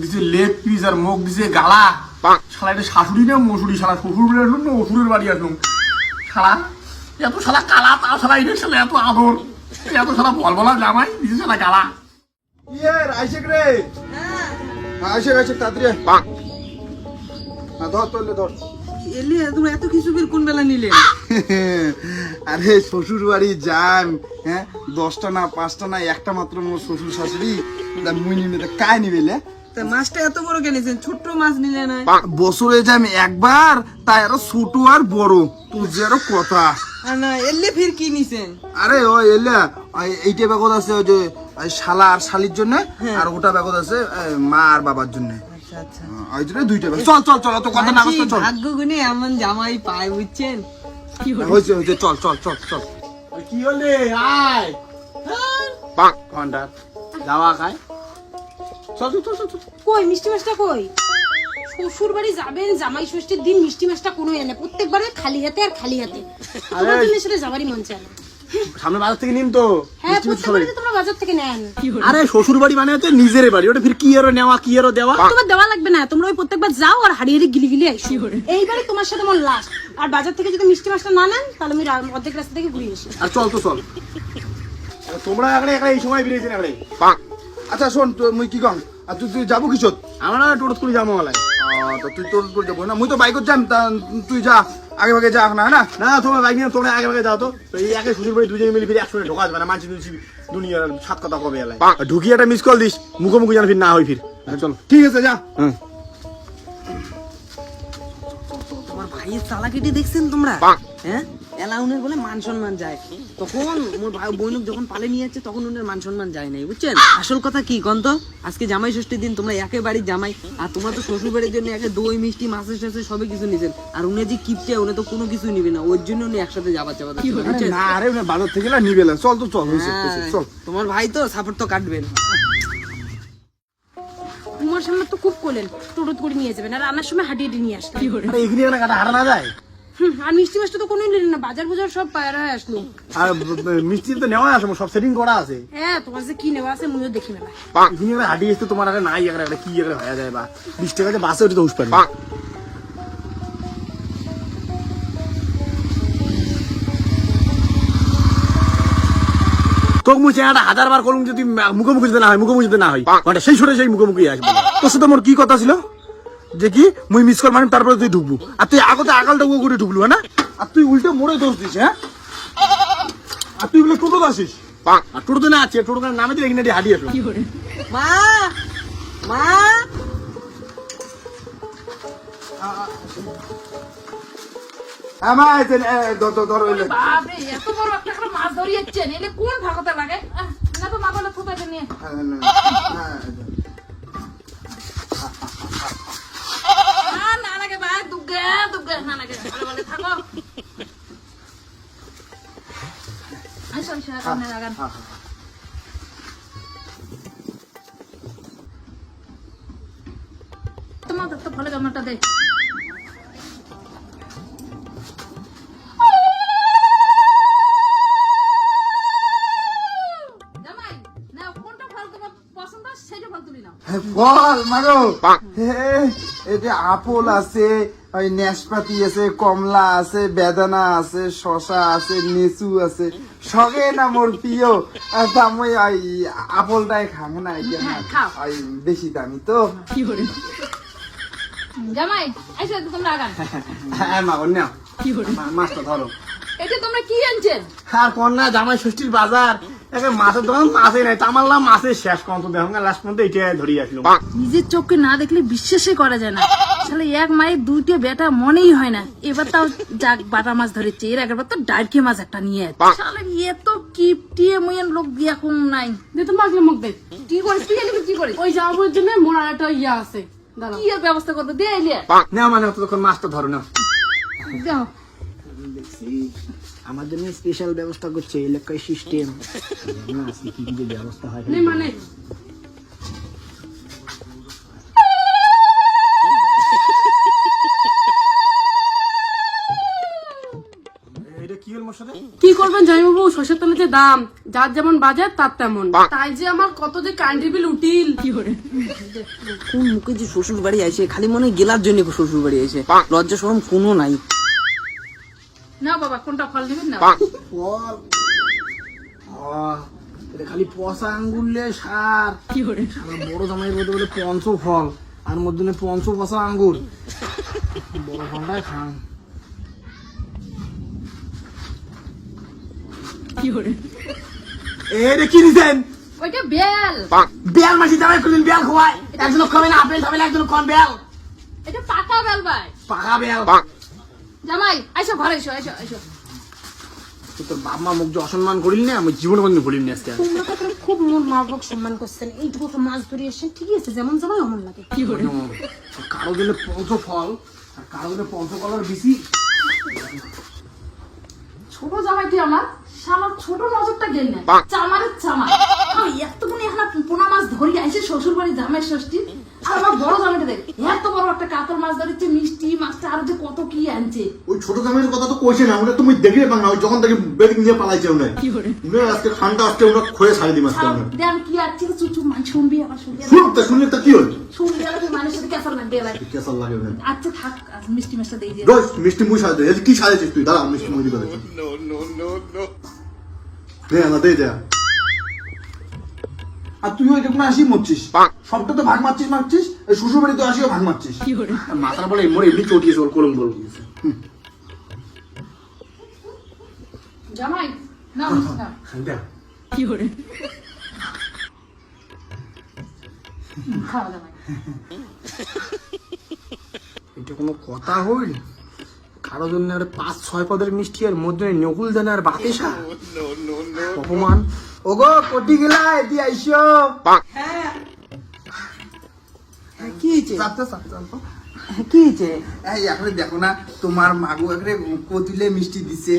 দিছে leg piece আর মুখ দিছে গালা। শালা এটা শাশুড়ি না মশুরি, শালা শ্বশুর বাড়ি আসলাম না অসুরের বাড়ি আসলাম। শালা এত শালা কালা, তাও শালা এটা শালা এত আদর, এত শালা বল বলা জামাই দিছে শালা গালা। ইয়ে আইসেক রে, আইসেক আইসেক তাড়াতাড়ি ধর তোলে ধর। এলে তুমি এত কিছু বের কোন বেলা নিলে? আরে শ্বশুর বাড়ি যান, হ্যাঁ 10টা না 5টা না একটা মাত্র মোর শ্বশুর শাশুড়ি মুই নিলে কায় নিবেলে। তা মাছটা এত বড় কেনেছেন, ছোট্ট মাছ নিলে না? বছরে যাই একবার, তাই আরো ছোট আর বড় তোর যে আরো কথা। আর না এলে ফির কি নিছেন? আরে ওই এলে এইটা ব্যাগত আছে ওই যে শালা আর শালির জন্য, আর ওটা ব্যাগত আছে মা আর বাবার জন্য। আচ্ছা আচ্ছা, ওই জন্য দুইটা ব্যাগ। চল চল চল, তো কথা না বলতে চল। ভাগ্য গুনে এমন জামাই পায় বুঝছেন। হয়েছে হয়েছে, চল চল চল চল। কি হলে আয় ঘন্টার যাওয়া খায়। চল চল চল চল। কই মিষ্টি মাছটা কই? শ্বশুর বাড়ি যাবেন জামাই ষষ্ঠীর দিন, মিষ্টি মাছটা কোনো এনে প্রত্যেকবারে খালি হাতে আর খালি হাতে। তোমার জন্য সেটা যাবারই মন চায় না। সামনে বাজার থেকে নিন তো। হ্যাঁ প্রত্যেকবারে তো তোমরা বাজার থেকে নেন। আরে শ্বশুর বাড়ি মানে হচ্ছে নিজের বাড়ি, ওটা ফির কি এর নেওয়া কি এর দেওয়া। তোমার দেওয়া লাগবে না, তোমরা ওই প্রত্যেকবার যাও আর হাড়িয়ে গিলি গিলি আইসো। এইবারে তোমার সাথে মন লাস্ট। আর বাজার থেকে যদি মিষ্টি মাছটা না নেন তাহলে আমি অর্ধেক রাস্তা থেকে ঘুরে আসি। আর চল তো চল। তোমরা এখানে এই সময় বেরিয়েছেন এখানে। আচ্ছা শোন, মুই কি কম, আর তুই তুই যাবো কিসত? আমরা টোটো করে যাবো মালায়। তো তুই তোর তোর যাবো না, মুই তো বাইকত যাম, তা তুই যা আগে ভাগে যা না না। না তোমার বাইক নিয়ে তোমরা আগে আগে যাও তো। এই একে শ্বশুর বাড়ি দুজনে মিলে ফিরে একসঙ্গে ঢোকা যাবে না, মানছি দুনিয়ার সাত কথা কবে এলাই। ঢুকিয়ে একটা মিস কল দিস, মুখোমুখি যেন ফির না হয় ফির। চল ঠিক আছে যা। তোমার ভাইয়ের চালাকিটি দেখছেন তোমরা? হ্যাঁ এলাউনের বলে মান সম্মান যায়, তখন মোর ভাই বোন যখন পালে নিয়ে যাচ্ছে তখন ওনার মান সম্মান যায় নাই বুঝছেন। আসল কথা কি কন্ত, আজকে জামাই ষষ্ঠীর দিন তোমরা একে বাড়ির জামাই, আর তোমরা তো শ্বশুর বাড়ির জন্য একে দই মিষ্টি মাছের সাথে সবই কিছু নিছেন, আর উনি যে কিপটে উনি তো কোনো কিছু নিবে না, ওর জন্য উনি একসাথে যাবার চাবা বুঝছেন। না আরে বাজার থেকে নিবে না, চল তো চল হয়েছে চল। তোমার ভাই তো সাপোর্ট তো কাটবেন। তোমার সামনে তো খুব করলেন, টোটো করে নিয়ে যাবেন আর রান্নার সময় হাঁটিয়ে নিয়ে আসবেন। আরে এখানে এখানে কাটা হারা না যায়। আর মিষ্টি মাছটা তো কোনোই নিলেন না, বাজার বুজার সব পায়রা হয়ে আসলো। আর মিষ্টি তো নেওয়া আছে, সব সেটিং করা আছে। হ্যাঁ তোমার যে কি নেওয়া আছে মুইও দেখি মেলা। এখানে একটা হাঁটি এসছে তোমার আগে নাই, একটা কি একটা হয়ে যায় বা 20 টাকা বাসে ওটা তো উঠতে পারবে। তোকে মুই চেহারাটা 1000 বার করুম, যদি মুখোমুখি যদি না হয়, মুখোমুখি যদি না হয় মানে সেই সরে সেই মুখোমুখি আসবে। তোর সাথে মোর কি কথা ছিল যে কি মুই মিস কল মানে তারপরে তুই ঢুকবো, আর তুই আগতে আকালটা করে ঢুকলু হ্যাঁ না, আর তুই উল্টে মোড়ে দোষ দিস। হ্যাঁ আর তুই বলে টোটো আসিস, আর টোটো তো না আছে, টোটো নামে দিলে এখানে হাঁটি আসলো। মা মা আমার ধর হইলে বাপরে এত বড় একটা করে মাছ ধরিয়েছেন, এলে কোন ভাগতে লাগে না তো মাগলা থুতাতে নিয়ে। না লাগে ভাই, দুগে দুগে না লাগে, বলে বলে থাকো। আইসো আইসো কামনে লাগান। তোমার তো ভালো কামটা দে। জামাই না কোনটা ফল তোমার পছন্দ সেটা ফল তুমি নাও। ফল মাগো, এই যে আপেল আছে, ওই নাশপাতি আছে, কমলা আছে, বেদানা আছে, শশা আছে, লিচু আছে, সগে না মোর প্রিয়। আমি ওই আপেলটাই খাম না, খাও। ওই বেশি দামি তো। জামাই আইসো তোমরা আগান। হ্যাঁ মাগো নাও মাছটা ধরো। এটা তোমরা কি আনছেন? আর কন্যা জামাই ষষ্ঠীর বাজার, একে মাছের দোকান মাছই নাই, তামাল্লাম মাছের শেষ কত দেখো লাস্ট পর্যন্ত এটা ধরিয়ে আসলো। নিজের চোখে না দেখলে বিশ্বাসই করা যায় না, তাহলে এক মায়ের দুইটা বেটা মনেই হয় না। এবার তাও যাক বাটা মাছ ধরেছে, এর আগের বার তো ডাইরকে মাছ একটা নিয়ে তাহলে এত কিপটিয়ে মুয়ের লোক বিয়া কম নাই। দে তো মাগলে মুখ দে। কি করিস তুই? এলি কি করিস? ওই যাওয়ার জন্য মোড়ার একটা ইয়া আছে, দাঁড়াও। কি এর ব্যবস্থা করতে দিয়ে এলি? না মানে ততক্ষণ মাছটা ধরো না। যাও আমার জন্য স্পেশাল ব্যবস্থা করছে এলাকায় সিস্টেম না, কি কি ব্যবস্থা হয় নে মানে এটা কি হল মোর সাথে? কি করবেন জামাইবাবু? সর্ষের তেলের যে দাম, যার যেমন বাজার তার তেমন, তাই যে আমার কত যে কারেন্টের বিল উঠিল। কোন মুখে যে শ্বশুর বাড়ি আইছে, খালি মনে হয় গেলার জন্য শ্বশুর বাড়ি আইছে, লজ্জা শরম কোনো নাই। না বাবা, কোনটা ফল নেবেন না? ফল এটা খালি পচা আঙ্গুরলে সার বড় জামাই বলতে বলে পঞ্চ ফল আর মধ্যে পঞ্চ পচা আঙ্গুর, বড় ফলটাই খান। এটা কি দিচ্ছেন? ওইটা বেল। বেল মাসি জামাই কোনদিন বেল খোয়ায়? একজন খাবে না আপেল খাবে না, একজন খান বেল, এটা পাকা বেল ভাই। পাকা বেল। জামাই আইসো, ঘরে এসো, এসো এসো। তোর বাপ মা মুখ যে অসম্মান করিল না, আমি জীবনে কোনদিন ভুলিনি আজকে। তোমরা তো খুব মোর মা বাবাকে সম্মান করছেন, এইটুকু তো মাছ ধরে এসেছেন, ঠিকই আছে, যেমন জামাই অমন লাগে। কারো দিলে পঞ্চ ফল আর কারো দিলে পঞ্চ কলার বেশি। ছোট জামাইটি আমার শালা ছোট নজরটা গেল না, চামারের চামার। আমি এতগুলো এখন পোনা মাছ ধরি আইসে শ্বশুর বাড়ি জামাই ষষ্ঠী, আর আমার বড় জামাইটা দেখ এত বড় একটা কাতল মাছ ধরেছে, মিষ্টি মাছটা আর যে কত কি আনছে। ওই ছোট জামাইয়ের কথা তো কইছে না, ওটা তুমি দেখলে পাং না, ওই যখন থেকে বেদিক নিয়ে পালাইছে ওনে আজকে ঠান্ডা আজকে ওরা খয়ে ছাড়ি দিই মাছটা ওনে। দেখ কি আছে, চুচু মান শুনবি, আবার শুনবি, শুনলে তা কি হল? শুনবি আবার মানুষের সাথে কেসার লাগবে এবার। কেসাল লাগে ওনে। আচ্ছা থাক, আজ মিষ্টি মাছটা দিয়ে দিয়ে। রোজ মিষ্টি মুই সাজে, এই কি সাজেছিস তুই? দাঁড়া মিষ্টি মুই দিবে। নে না দে যা। আর তুই ওই দেখুন আসি মরছিস, সবটা তো ভাগ মারছিস, এই শ্বশুর বাড়ি তো আসিও ভাগ মারছিস। মাথার বলে মোর এমনি চটিয়েছে ওর কলম বল। জামাই না মিষ্টি না। খাওয়া জামাই। এটা কোনো কথা হইল? কারো জন্য আর 5-6 পদের মিষ্টি আর মধ্যে নকুল দানা আর বাতেসা, অপমান। ওগো কোটি গেলা এদি আইসো। কি হয়েছে? কি হয়েছে? এই এখন দেখো না তোমার মাগু একরে কতিলে মিষ্টি দিছে।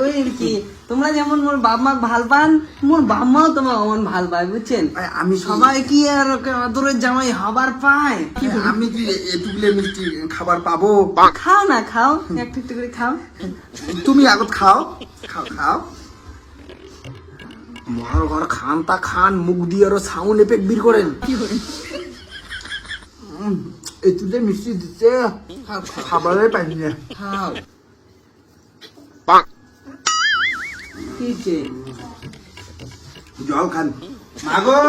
ওই আর কি, তোমরা যেমন মোর বাপ মা ভাল পান, মোর বাপ মাও তোমার অমন ভাল পায়, বুঝছেন? আমি সবাই কি আর ওকে আদরের জামাই হবার পায়? আমি কি এটুকুলে মিষ্টি খাবার পাবো? খাও না, খাও, একটু একটু করে খাও। তুমি আগত খাও, খাও খাও। মরার ঘর খান তা খান, মুখ দিয়ে আরো সাউন্ড এফেক্ট বের করেন। এটুকুলে মিষ্টি দিচ্ছে, খাবারের পাইনি না। খাও। কি হয়েছে? জল খান। মাগো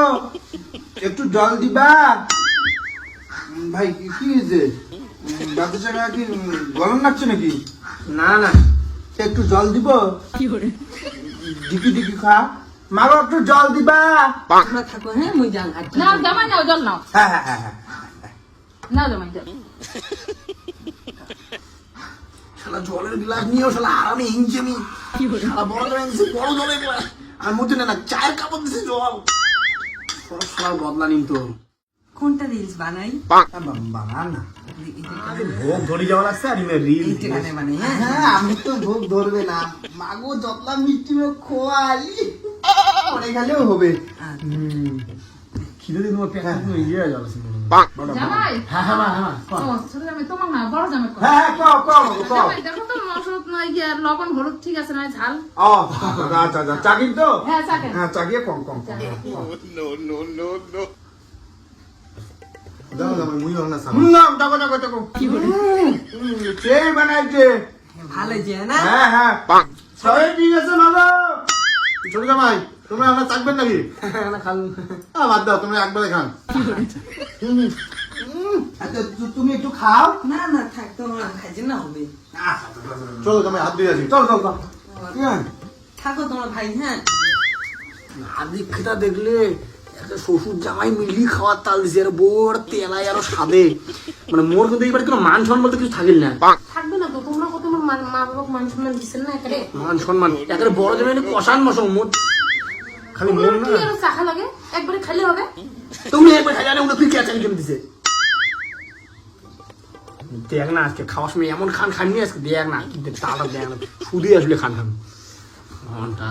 একটু জল দিবা। ভাই কি হয়েছে? বাচ্চা কি গরম লাগছে নাকি? না না, একটু জল দিব। ডিকি ডিকি খা। মাগো একটু জল দিবা। তোমরা থাকো, হ্যাঁ মুই যান। না জামাই নাও, জল নাও, হ্যাঁ হ্যাঁ হ্যাঁ হ্যাঁ। নাও জামাই জল। শালা জলের গ্লাস নিয়েও শালা আরামে হিংচেমি। শালা বড় জলে দিছে, বড় জলের গ্লাস আর মধ্যে না চায়ের কাপড় দিছে জল। সব শালার বদলা নিন তো। কোনটা রিলস বানাই? বানান না। ভোগ ধরে যাওয়া লাগছে আর ইমে রিল। এইখানে বানাই, হ্যাঁ? হ্যাঁ আমি তো ভোগ ধরবে না। মাগো যতলা মিষ্টি খোয়ালি পরে গেলেও হবে। খিদে দিয়ে তোমার পেট পুরো ইয়ে হয়ে যাচ্ছে। জামাই হ্যাঁ হ্যাঁ হ্যাঁ ও ছোট জামাই তোমার না, বড় জামাই কর। হ্যাঁ হ্যাঁ কও কও কও। জামাই দেখো তো মশলা না, ইয়ে লবণ হলুদ ঠিক আছে না, ঝাল? ও আচ্ছা আচ্ছা চাকির তো? হ্যাঁ চাকেন। হ্যাঁ চাকিয়ে কম কম কম। দাও দাও মুই হল না সামা। না দেখো দেখো দেখো সেই বানাইছে। ভালো যে না? হ্যাঁ হ্যাঁ সবাই ঠিক আছে মাগো। ছোট জামাই তোমরা আমরা থাকবেন নাকি? না খাল। বাদ দাও, তোমরা একবারে খান। আচ্ছা তুমি একটু খাও। না না, থাক, তোমরা খাইছে না হবে। চলো জামাই হাত দিয়ে আসি। চল চল চল। থাকো তোমরা ভাই, হ্যাঁ? হার্দিক খেতা দেখলে একটা শ্বশুর জামাই মিলি খাওয়ার তাল দিছে, আর বউর তেলাই আরো স্বাদে। মানে মোর কিন্তু এইবার কোনো মান সম্মান বলতে কিছু থাকিল না। থাকবে না তো, তোমরা কত আমার মা বাবাকে মান সম্মান দিচ্ছেন না একারে। মান সম্মান একেবারে বড় জামাই কষান মশং মোট খালি মন কি না। আর চাখা লাগে, একবারে খালি হবে। তুমি একবার খাই জানে ওটা তুই কে চাই কেমন দিছে। দেখ না আজকে খাওয়ার সময় এমন খান খাননি আজকে, দেখ না কিন্তু তাড়া দেখ না শুধু আসলে খান খান ঘন্টা।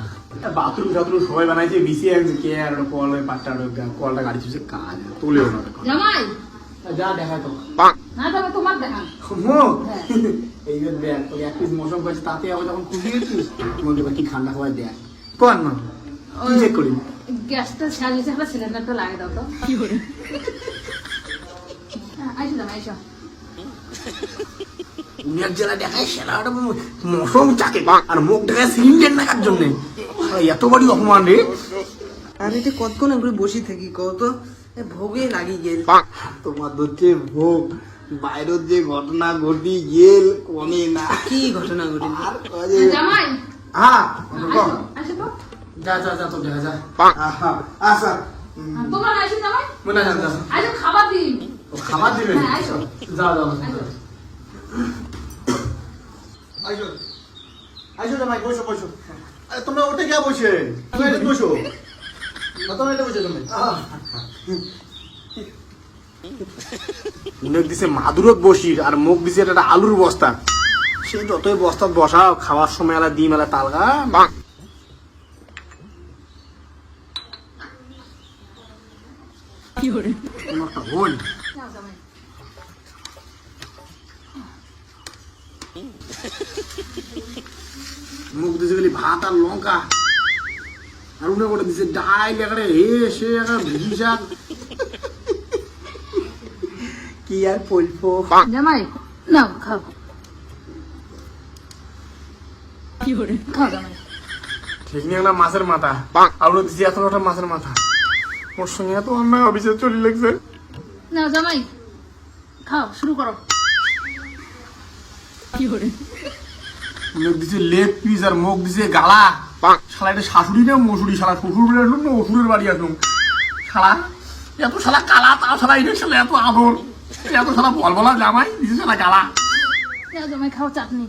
বাথরুম টাথরুম সবাই বানাইছে, বিসি একজন কে আর কল পাটটা কলটা গাড়ি চুষে কাজ তোলেও না। জামাই যা দেখায় তো না তবে তোমার দেখান মুখ এইবার দেখ তোর এক পিস মশম পাচ্ছে তাতে আবার যখন খুশি হয়েছিস মধ্যে কি ঠান্ডা খাবার দেখ কোন না কি চেক করি গ্যাসটা শেষ হয়েছে একটা সিলিন্ডারটা লাগিয়ে দাও তো কি করে আইসো দাম আইসো উনিয়ার জেলা দেখায় সেলাটা মশম চাকে আর মুখ দেখায় সিলিন্ডার নাকার জন্য এত বড় অপমান রে আর এটা কতক্ষণ করে বসে থাকি কত ভোগে লাগি গেল তোমার হচ্ছে ভোগ বাইরের যে ঘটনা ঘটি গেল কোনে না কি ঘটনা ঘটিল আর ওই যে জামাই হ্যাঁ আসো তো যা যা যা তো দেখা যা আচ্ছা তোমরা আইসো জামাই মনে যা যা আইসো খাবার দিই ও খাবার দিবে হ্যাঁ আইসো যা যা আইসো আইসো আইসো জামাই বসো বসো আরে তোমরা ওঠে গিয়া বসে তুমি এটা বসো তোমরা এটা বসে তুমি মুখ দিছে মাদুরত বসির আর মুখ দিছে একটা আলুর বস্তা সে যতই বস্তা বসাও খাওয়ার সময় এলা ডিম এলা তালগা কি করে হল যাও জামাই মুখ দিছে গেলি ভাত আর লঙ্কা আর উনি করে দিছে ডাইল একারে হে সে একারে ভেজি শাক কি আর বলবো জামাই নাও খাও কি করে খাও জামাই ঠিক নিয়ে একটা মাছের মাথা আর উনি দিছে এত একটা মাছের মাথা ওর সঙ্গে এত অন্যায় অভিযোগ চলে লাগছে নাও জামাই খাও শুরু করো কি করে মুখ দিছে লেগ পিস আর মুখ দিছে গালা শালা এটা শাশুড়ি না মশুড়ি শালা শ্বশুর বাড়ি আসলুম না অসুরের বাড়ি আসলুম শালা এত শালা কালা তাও শালা এটা শালা এত আদর এত শালা বল বলা জামাই দিছে শালা গালা নাও জামাই খাও চাটনি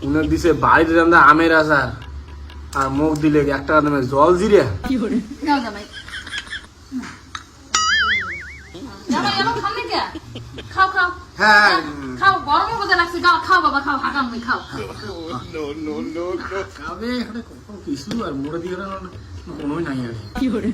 উনার দিছে বাড়িতে রান্না আমের আচার আর মুখ দিলে একটা দামে জল জিরে কি করে নাও জামাই জামাই এমন খামনি কে খাও খাও হ্যাঁ খাও গরমে বোঝা লাগছে গাও খাও বাবা খাও হাকাম নি খাও খাবে এখানে কখন কিছু আর মোড়ে দিয়ে কোনোই নাই আর কি করে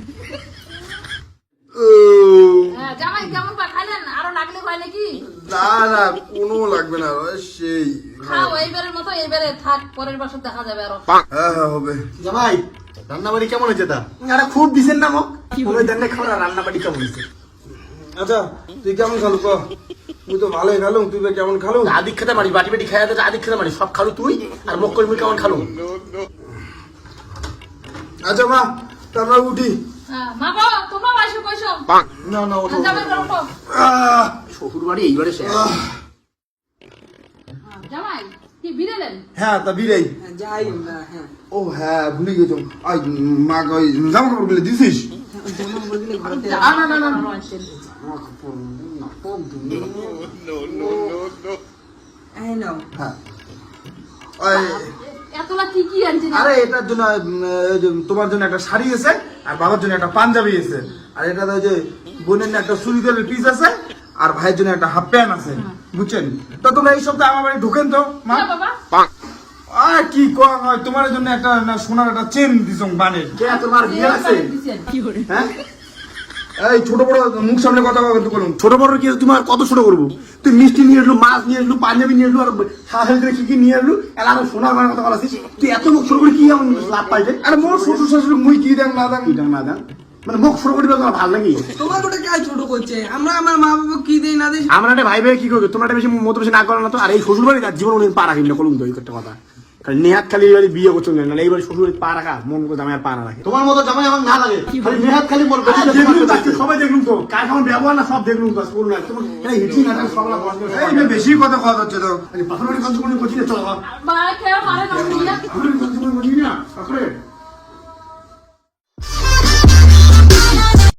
জামাই কেমন পা খাইলেন আরো লাগলে হয় নাকি না না কোনো লাগবে না সেই খাও এইবারের মতো এইবারে থাক পরের বছর দেখা যাবে আরো হ্যাঁ হ্যাঁ হবে জামাই রান্না বাড়ি কেমন হয়েছে তা আরে খুব দিছেন না মুখ ওই দান্নে খাওয়া রান্না বাড়ি কেমন হয়েছে আচ্ছা তুই কেমন খালু ক তুই তো ভালোই খালু তুই কেমন খালু আদিক খেতে মারি বাটি বাটি খাইয়া তো আদিক খেতে মারি সব খালু তুই আর মুখ কর্মী কেমন খালু আচ্ছা মা তা আমরা উঠি মা গো তোমরা বাইসো কইছো না না ওঠো জামাই করো তো শ্বশুর বাড়ি এইবারে শেষ জামাই কি বিরেলেন হ্যাঁ তা বিরাই যাই আমরা হ্যাঁ ও হ্যাঁ ভুলে গেছো আই মা কই জামা কাপড় গুলো দিছিস জামা বদলে ঘরে না না না এই নাও হ্যাঁ ওই এতলা কি কি আনছেন আরে এটার জন্য এই যে তোমার জন্য একটা শাড়ি আছে আর বাবার জন্য একটা পাঞ্জাবি আছে আর এটা ওই যে বোনের জন্য একটা চুড়িদারের পিস আছে আর ভাইয়ের জন্য একটা হাফ প্যান্ট আছে বুঝছেন তো তোমরা এই সপ্তাহে আমার বাড়ি ঢোকেন তো মা বাবা আর কি কম হয় তোমার জন্য একটা না সোনার একটা চেন দিছং বানের কে তোমার বিয়ে আছে কি করে হ্যাঁ এই ছোট বড় মুখ সামনে কথা বলতে বলুন ছোট বড় কি তোমার কত ছোট করবো তুই মিষ্টি নিয়ে এলো মাছ নিয়ে এলো পাঞ্জাবি নিয়ে এলো আর শাহেল কি কি নিয়ে এলো এলা আমি সোনার বানার কথা বলাছিস তুই এত মুখ ছোট করে কি এমন লাভ পাইছে আরে মোর শ্বশুর শাশুড়ি মুই কি দেন না দেন কি দাম না দাম মানে মুখ ছোট করে তোমার ভালো লাগে তোমার ওটা কে ছোট করছে আমরা আমার মা বাবা কি দেই না দেই আমরা একটা ভাই ভাই কি করবে তোমরা একটা বেশি মতো বেশি না করো না তো আর এই শ্বশুর বাড়ি তার জীবন পা রাখিল না কলম তো এই একটা কথা খালি নেহাত খালি এবারে বিয়ে করছো না এইবার শ্বশুর বাড়ি পা রাখা মন করে জামাই আর পা না রাখে তোমার মতো জামাই আমার না লাগে খালি নেহাত খালি মন সবাই দেখলুম তো কার কেমন ব্যবহার না সব দেখলুম বাস করুন না তোমার এই হিটিং না সব না বস এই না বেশি কথা কথা হচ্ছে তো পাথর বাড়ি কত কোন কোচিনে চলো মা কেউ মারে না পাথর বাড়ি কত কোন কোচিনে না তারপরে